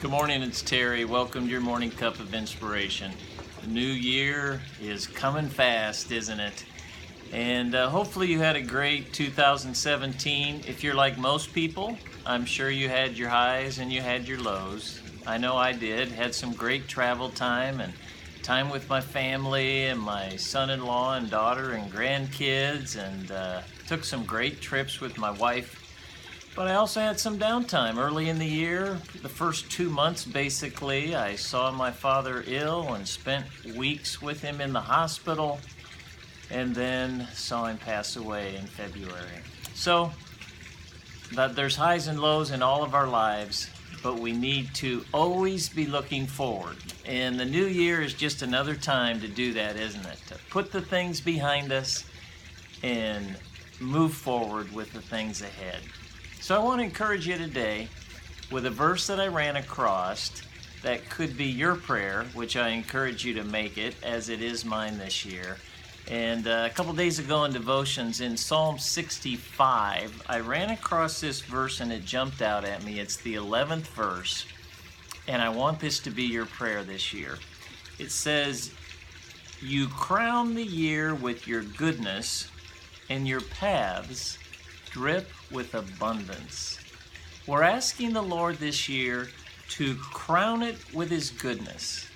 Good morning, it's Terry. Welcome to your morning cup of inspiration. The new year is coming fast, isn't it? And hopefully you had a great 2017. If you're like most people, I'm sure you had your highs and you had your lows. I know I did. Had some great travel time and time with my family and my son-in-law and daughter and grandkids, and took some great trips with my wife. But I also had some downtime early in the year. The first 2 months, basically, I saw my father ill and spent weeks with him in the hospital, and then saw him pass away in February. So, there's highs and lows in all of our lives, but we need to always be looking forward. And the new year is just another time to do that, isn't it? To put the things behind us and move forward with the things ahead. So I want to encourage you today with a verse that I ran across that could be your prayer, which I encourage you to make it, as it is mine this year. And a couple days ago in devotions, in Psalm 65, I ran across this verse and it jumped out at me. It's the 11th verse, and I want this to be your prayer this year. It says, "You crown the year with your goodness, and your paths drip with abundance." We're asking the Lord this year to crown it with His goodness.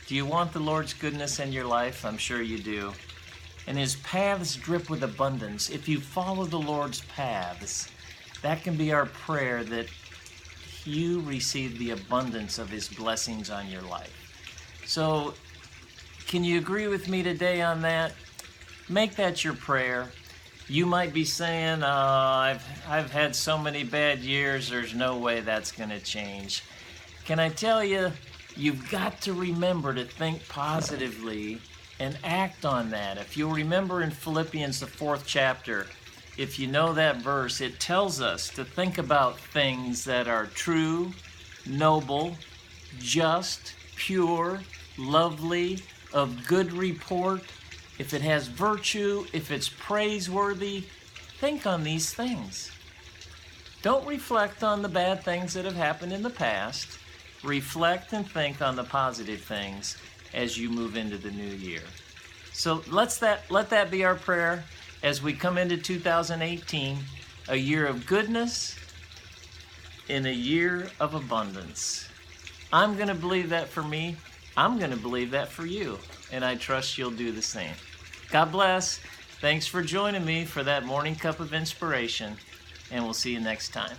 Do you want the Lord's goodness in your life? I'm sure you do. And His paths drip with abundance. If you follow the Lord's paths, that can be our prayer, that you receive the abundance of His blessings on your life. So, can you agree with me today on that? Make that your prayer. You might be saying, I've had so many bad years, there's no way that's going to change. Can I tell you, you've got to remember to think positively and act on that. If you'll remember in Philippians, the 4th chapter, if you know that verse, it tells us to think about things that are true, noble, just, pure, lovely, of good report. If it has virtue, if it's praiseworthy, think on these things. Don't reflect on the bad things that have happened in the past. Reflect and think on the positive things as you move into the new year. So let that be our prayer as we come into 2018, a year of goodness and a year of abundance. I'm going to believe that for me. I'm going to believe that for you, and I trust you'll do the same. God bless. Thanks for joining me for that morning cup of inspiration, and we'll see you next time.